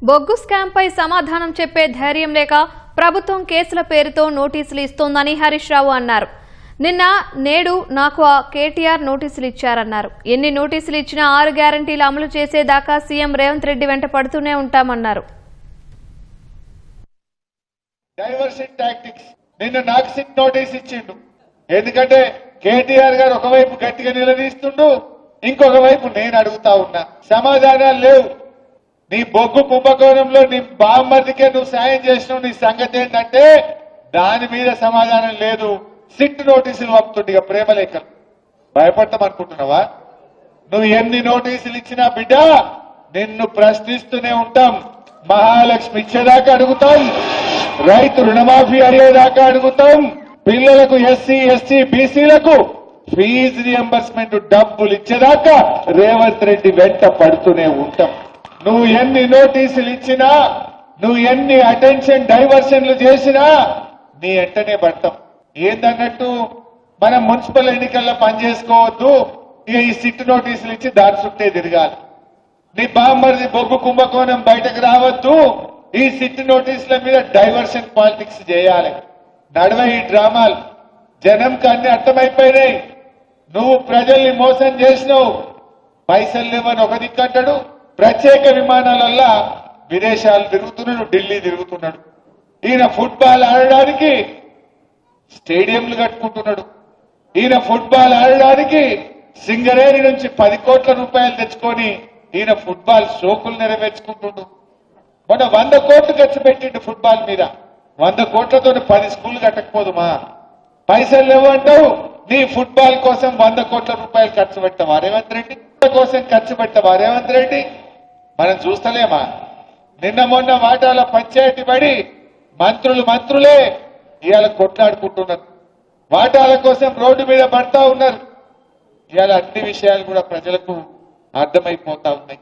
బొగ్గు స్కామ్ పై సమాధానం చెప్పే ధైర్యం లేక ప్రభుత్వం కేసుల పేరుతో నోటీసులు ఇస్తోందని హరీష్ రావు అన్నారు. నేడు నాకు కేటీఆర్ నోటీసులు ఇచ్చారన్నారు. ఎన్ని నోటీసులు ఇచ్చినా 6 గ్యారంటీలు అమలు చేసేదాకా సీఎం రేవంత్ రెడ్డి వెంట పడుతూనే ఉంటామన్నారు. డైవర్షన్ టాక్టిక్స్ నిన్న నాకు సిట్ నోటీస్ ఇచ్చిండు. ఎందుకంటే కేటీఆర్ గారు ఒకవైపు గట్టిగా నిలదీస్తుండు, ఇంకొక వైపు నేను అడుగుతా ఉన్నా. సమాధానాలు లేవు. నీ బొగ్గు కుంభకోణంలో నీ బామ్మర్దికే నువ్వు సాయం చేసినావు, నీ సంగతి ఏంటంటే దాని మీద సమాధానం లేదు. సిట్ నోటీసులు పంపుతుండే ఇక ప్రేమలేఖలు. భయపడతాం అనుకుంటున్నావా? నువ్వు ఎన్ని నోటీసులు ఇచ్చినా బిడ్డ నిన్ను ప్రశ్నిస్తూనే ఉంటాం. మహాలక్ష్మి ఇచ్చేదాకా అడుగుతాం, రైతు రుణమాఫీ అయ్యేదాకా అడుగుతాం, పిల్లలకు ఎస్సీ ఎస్టీ బీసీలకు ఫీజు రియంబర్స్మెంట్ డబ్బులు ఇచ్చేదాకా రేవంత్ రెడ్డి వెంట పడుతూనే ఉంటాం. నువ్వు ఎన్ని నోటీసులు ఇచ్చినా, నువ్వు ఎన్ని అటెన్షన్ డైవర్షన్లు చేసినా నీ వెంటనే పడతాం. ఏందన్నట్టు మనం మున్సిపల్ ఎన్నికల్లో పనిచేసుకోవద్దు, ఇక ఈ సిట్ నోటీసులు ఇచ్చి దాని చుట్టే తిరగాలి. నీ బామ్మర్ది బొగ్గు కుంభకోణం బయటకు రావద్దు, ఈ సిట్ నోటీసుల మీద డైవర్షన్ పాలిటిక్స్ చేయాలి. నడవ ఈ డ్రామాలు. జనంకి అన్ని అర్థమైపోయినాయి. నువ్వు ప్రజల్ని మోసం చేసినావు. పైసలు లేవని ఒక దిక్కంటాడు, ప్రత్యేక విమానాలల్లా విదేశాలు తిరుగుతున్నాడు, ఢిల్లీ తిరుగుతున్నాడు. ఈయన ఫుట్బాల్ ఆడడానికి స్టేడియంలు కట్టుకుంటున్నాడు. ఈయన ఫుట్బాల్ ఆడడానికి సింగరేణి నుంచి 10 కోట్ల రూపాయలు తెచ్చుకొని ఈయన ఫుట్బాల్ షోకులు నెరవేర్చుకుంటుండు. మొన్న 100 కోట్లు ఖర్చు పెట్టిండు ఫుట్బాల్ మీద. 100 కోట్లతో 10 స్కూళ్లు కట్టకపోదుమా? పైసలు లేవంటావు. నీ ఫుట్బాల్ కోసం 100 కోట్ల రూపాయలు ఖర్చు పెట్టవా రేవంత్ రెడ్డి? కోసం ఖర్చు పెట్టవా రేవంత్ రెడ్డి? మనం చూస్తలేమా? నిన్న మొన్న వాటాల పంచాయతీ పడి మంత్రులే ఇవాళ కొట్లాడుకుంటున్నారు. వాటాల కోసం రోడ్డు మీద పడతా ఉన్నారు. ఇవాళ అన్ని విషయాలు కూడా ప్రజలకు అర్థమైపోతా ఉన్నాయి.